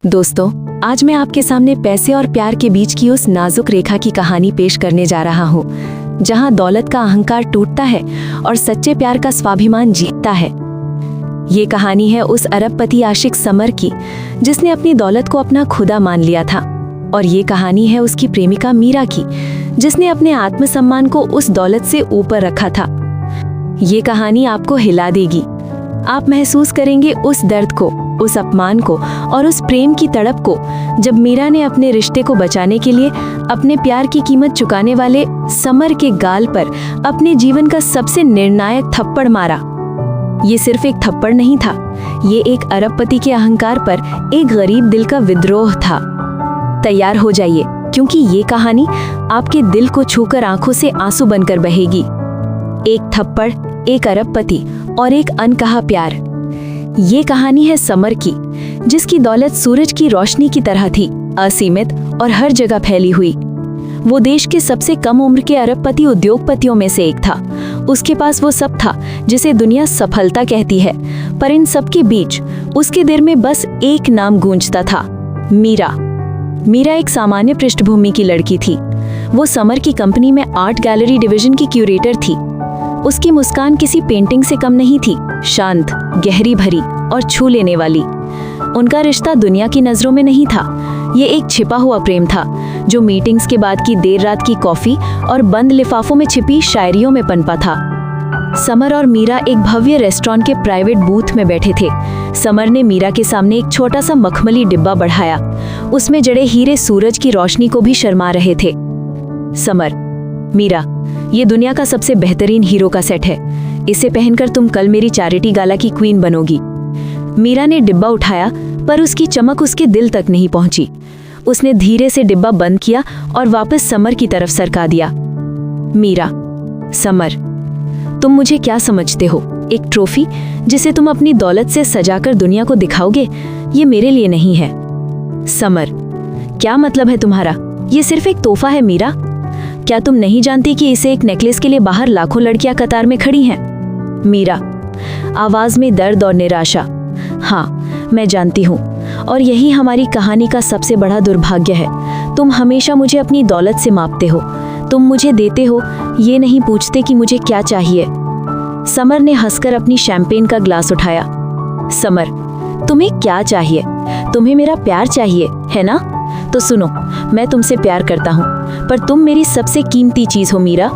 दोस्तों, आज मैं आपके सामने पैसे और प्यार के बीच की उस नाजुक रेखा की कहानी पेश करने जा रहा हूँ, जहाँ दौलत का अहंकार टूटता है और सच्चे प्यार का स्वाभिमान जीतता है। ये कहानी है उस अरबपति आशिक समर की, जिसने अपनी दौलत को अपना खुदा मान लिया था। और ये कहानी है उसकी प्रेमिका मीरा की, जिसने अपने आत्मसम्मान को उस दौलत से ऊपर रखा था। ये कहानी आपको हिला देगी। आप महसूस करेंगे उस दर्द को, उस अपमान को और उस प्रेम की तड़प को, जब मीरा ने अपने रिश्ते को बचाने के लिए अपने प्यार की कीमत चुकाने वाले समर के गाल पर अपने जीवन का सबसे निर्णायक थप्पड़ मारा। ये सिर्फ एक थप्पड़ नहीं था, ये एक अरबपति के अहंकार पर एक गरीब दिल का विद्रोह था। तैयार हो जाइए, क्योंकि ये कहानी आपके दिल को छूकर आंखों से आंसू बनकर बहेगी। एक थप्पड़, एक अरबपति और एक अनकहा प्यार। ये कहानी है समर की, जिसकी दौलत सूरज की रोशनी की तरह थी, असीमित और हर जगह फैली हुई। वो देश के सबसे कम उम्र के अरबपति उद्योगपतियों में से एक था। उसके पास वो सब था जिसे दुनिया सफलता कहती है, पर इन सब के बीच उसके दिल में बस एक नाम गूंजता था, मीरा। मीरा एक सामान्य पृष्ठभूमि की लड़की थी। वो समर की कंपनी में आर्ट गैलरी डिवीजन की क्यूरेटर थी। उसकी मुस्कान किसी पेंटिंग से कम नहीं थी, शांत, गहरी भरी और छू लेने वाली। उनका रिश्ता दुनिया की नजरों में नहीं था, ये एक छिपा हुआ प्रेम था, जो मीटिंग्स के बाद की देर रात की कॉफी और बंद लिफाफों में छिपी शायरियों में पनपा था। समर और मीरा एक भव्य रेस्टोरेंट के प्राइवेट बूथ में बैठे थे। समर ने मीरा के सामने एक छोटा सा मखमली डिब्बा बढ़ाया। उसमें जड़े हीरे सूरज की रोशनी को भी शर्मा रहे थे। समर, मीरा, ये दुनिया का सबसे बेहतरीन हीरो का सेट है। इसे पहनकर तुम कल मेरी चैरिटी गाला की क्वीन बनोगी। मीरा ने डिब्बा उठाया, पर उसकी चमक उसके दिल तक नहीं पहुंची। उसने धीरे से डिब्बा बंद किया और वापस समर की तरफ सरका दिया। मीरा, समर, तुम मुझे क्या समझते हो? एक ट्रॉफी जिसे तुम अपनी दौलत से सजाकर दुनिया को दिखाओगे? ये मेरे लिए नहीं है। समर, क्या मतलब है तुम्हारा? ये सिर्फ एक तोहफा है मीरा। क्या तुम नहीं जानती कि इसे एक नेकलेस के लिए बाहर लाखों लड़कियां कतार में खड़ी हैं? मीरा, आवाज में दर्द और निराशा। हाँ, मैं जानती हूँ, और यही हमारी कहानी का सबसे बड़ा दुर्भाग्य है। तुम हमेशा मुझे अपनी दौलत से मापते हो। तुम मुझे देते हो, ये नहीं पूछते कि मुझे क्या चाहिए। समर ने हंसकर अपनी शैंपेन का ग्लास उठाया। समर, तुम्हें क्या चाहिए? तुम्हें मेरा प्यार चाहिए, है ना? तो सुनो, मैं तुमसे प्यार करता हूँ, पर तुम मेरी सबसे कीमती चीज हो मीरा।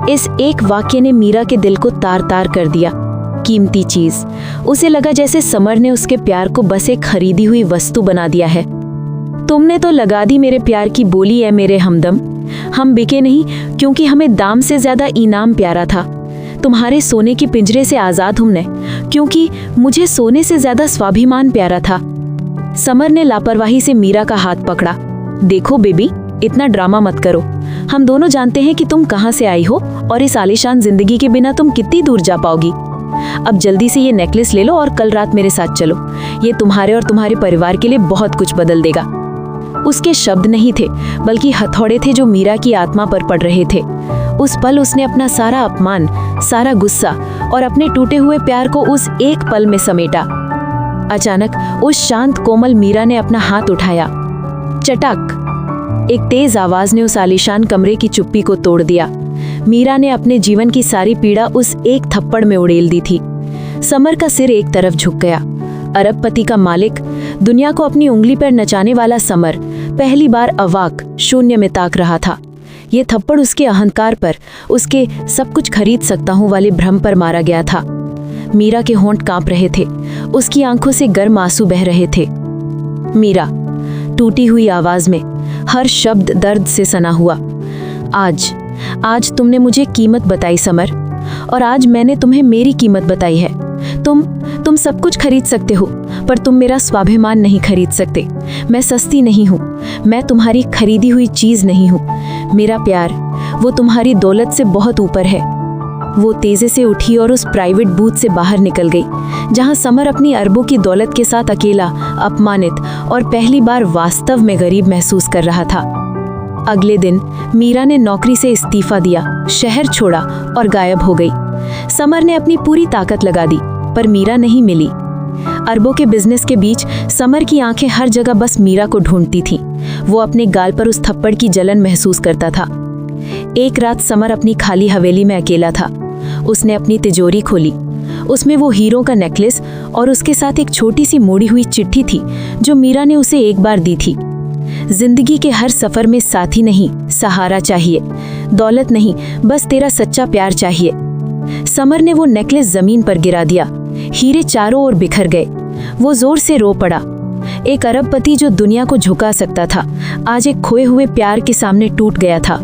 इस एक वाक्य ने मीरा के दिल को तार तार कर दिया। कीमती चीज। उसे लगा जैसे समर ने उसके प्यार को बस एक खरीदी हुई वस्तु बना दिया है। तुमने तो लगा दी मेरे प्यार की बोली है मेरे हमदम। हम बिके नहीं, क्योंकि हमें दाम से ज्यादा इनाम प्यारा था। तुम्हारे सोने के पिंजरे से आजाद हमने, क्योंकि मुझे सोने से ज्यादा स्वाभिमान प्यारा था। समर ने लापरवाही से मीरा का हाथ पकड़ा। देखो बेबी, इतना ड्रामा मत करो। हम दोनों जानते हैं कि तुम कहाँ से आई हो और इस आलीशान जिंदगी के बिना तुम कितनी दूर जा पाओगी। अब जल्दी से ये नेकलेस ले लो और कल रात मेरे साथ चलो। ये तुम्हारे और तुम्हारे परिवार के लिए बहुत कुछ बदल देगा। उसके शब्द नहीं थे, बल्कि हथौड़े थे जो मीरा की आत्मा पर पड़ रहे थे। उस पल उसने अपना सारा अपमान, सारा गुस्सा और अपने टूटे हुए प्यार को उस एक पल में समेटा। अचानक उस शांत कोमल मीरा ने अपना हाथ उठाया। चटक! एक तेज आवाज ने उस आलीशान कमरे की चुप्पी को तोड़ दिया। मीरा ने अपने जीवन की सारी पीड़ा उस एक थप्पड़ में उड़ेल दी थी। समर का सिर एक तरफ झुक गया। अरबपति का मालिक, दुनिया को अपनी उंगली पर नचाने वाला समर पहली बार अवाक, शून्य में ताक रहा था। ये थप्पड़ उसके अहंकार पर, उसके सब कुछ खरीद सकता हूँ वाले भ्रम पर मारा गया था। मीरा के होंठ कांप रहे थे, उसकी आंखों से गर्म आंसू बह रहे थे। मीरा, टूटी हुई आवाज में हर शब्द दर्द से सना हुआ। आज तुमने मुझे कीमत बताई समर, और आज मैंने तुम्हें मेरी कीमत बताई है। तुम सब कुछ खरीद सकते हो, पर तुम मेरा स्वाभिमान नहीं खरीद सकते। मैं सस्ती नहीं हूँ, मैं तुम्हारी खरीदी हुई चीज नहीं हूँ। मेरा प्यार, वो तुम्हारी दौलत से बहुत ऊपर है। वो तेजी से उठी और उस प्राइवेट बूथ से बाहर निकल गई, जहां समर अपनी अरबों की दौलत के साथ अकेला, अपमानित और पहली बार वास्तव में गरीब महसूस कर रहा था। अगले दिन मीरा ने नौकरी से इस्तीफा दिया, शहर छोड़ा और गायब हो गई। समर ने अपनी पूरी ताकत लगा दी, पर मीरा नहीं मिली। अरबों के बिजनेस के बीच समर की आंखें हर जगह बस मीरा को ढूंढती थीं। वो अपने गाल पर उस थप्पड़ की जलन महसूस करता था। एक रात समर अपनी खाली हवेली में अकेला था। उसने अपनी तिजोरी खोली। उसमें वो हीरो का नेकलेस और उसके साथ एक छोटी सी मोड़ी हुई चिट्ठी थी जो मीरा ने उसे एक बार दी थी। जिंदगी के हर सफर में साथी नहीं, सहारा चाहिए। दौलत नहीं, बस तेरा सच्चा प्यार चाहिए। समर ने वो नेकलेस जमीन पर गिरा दिया। हीरे चारों ओर बिखर गए। वो जोर से रो पड़ा। एक अरबपति जो दुनिया को झुका सकता था, आज एक खोए हुए प्यार के सामने टूट गया था।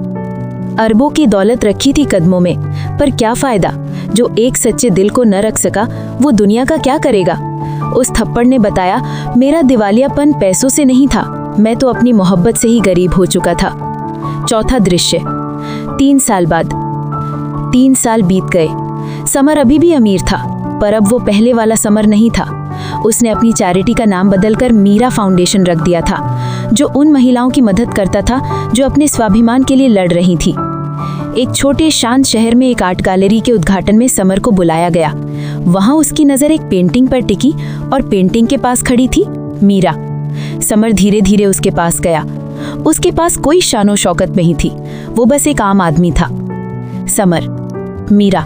अरबों की दौलत रखी थी कदमों में, पर क्या फायदा? जो एक सच्चे दिल को न रख सका, वो दुनिया का क्या करेगा? उस थप्पड़ ने बताया, मेरा दिवालियापन पैसों से नहीं था, मैं तो अपनी मोहब्बत से ही गरीब हो चुका था। चौथा दृश्य। 3 साल बाद। 3 साल बीत गए। समर अभी भी अमीर था, पर अब वो पहले वाला समर नहीं था। उसने अपनी चैरिटी का नाम बदलकर मीरा फाउंडेशन रख दिया था, जो उन महिलाओं की मदद करता था जो अपने स्वाभिमान के लिए लड़ रही थी। एक छोटे शांत शहर में एक आर्ट गैलरी के उद्घाटन में समर को बुलाया गया। वहां उसकी नजर एक पेंटिंग पर टिकी और पेंटिंग के पास खड़ी थी मीरा। समर धीरे धीरे उसके पास गया। उसके पास कोई शानो शौकत नहीं थी, वो बस एक आम आदमी था। समर, मीरा,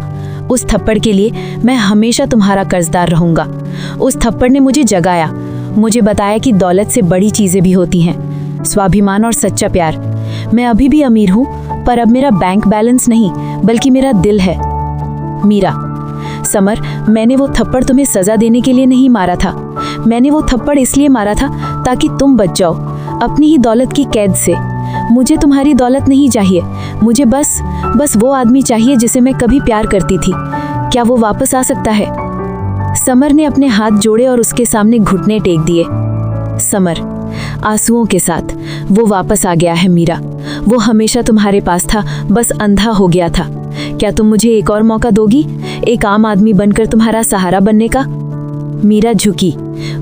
उस थप्पड़ के लिए मैं हमेशा तुम्हारा कर्जदार रहूंगा। उस थप्पड़ ने मुझे जगाया, मुझे बताया कि दौलत से बड़ी चीजें भी होती हैं, स्वाभिमान और सच्चा प्यार। मैं अभी भी अमीर हूँ, पर अब मेरा बैंक बैलेंस नहीं, बल्कि मेरा दिल है। मीरा, समर, मैंने वो थप्पड़ तुम्हें सजा देने के लिए नहीं मारा था। मैंने वो थप्पड़ इसलिए मारा था ताकि तुम बच जाओ अपनी ही दौलत की कैद से। मुझे तुम्हारी दौलत नहीं चाहिए, मुझे बस वो आदमी चाहिए जिसे मैं कभी प्यार करती थी। क्या वो वापस आ सकता है? समर ने अपने हाथ जोड़े और उसके सामने घुटने टेक दिए। समर, आंसुओं के साथ, वो वापस आ गया है मीरा। वो हमेशा तुम्हारे पास था, बस अंधा हो गया था। क्या तुम मुझे एक और मौका दोगी, एक आम आदमी बनकर तुम्हारा सहारा बनने का? मीरा झुकी।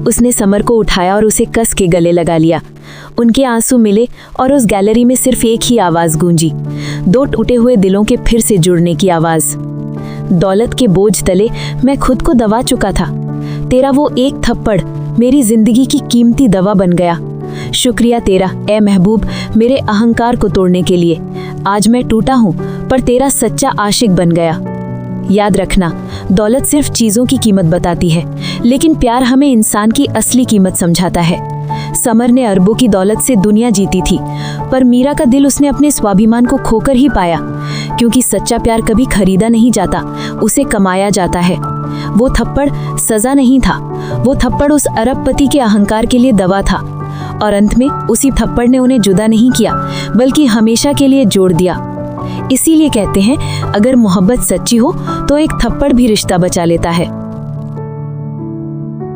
उसने समर को उठाया और उसे कस के गले लगा लिया। उनके आंसू मिले और उस गैलरी में सिर्फ एक ही आवाज गूंजी, 2 टूटे हुए दिलों के फिर से जुड़ने की आवाज। दौलत के बोझ तले मैं खुद को दबा चुका था। तेरा वो एक थप्पड़ मेरी जिंदगी की कीमती दवा बन गया। शुक्रिया तेरा, ए महबूब, मेरे अहंकार को तोड़ने के लिए। आज मैं टूटा हूँ, पर तेरा सच्चा आशिक बन गया। याद रखना, दौलत सिर्फ चीजों की कीमत बताती है, लेकिन प्यार हमें इंसान की असली कीमत समझाता है। समर ने अरबों की दौलत से दुनिया जीती थी, पर मीरा का दिल उसने अपने स्वाभिमान को खोकर ही पाया, क्योंकि सच्चा प्यार कभी खरीदा नहीं जाता, उसे कमाया जाता है। वो थप्पड़ सजा नहीं था, वो थप्पड़ उस अरबपति के अहंकार के लिए दवा था, और अंत में उसी थप्पड़ ने उन्हें जुदा नहीं किया, बल्कि हमेशा के लिए जोड़ दिया। इसीलिए कहते हैं, अगर मोहब्बत सच्ची हो तो एक थप्पड़ भी रिश्ता बचा लेता है।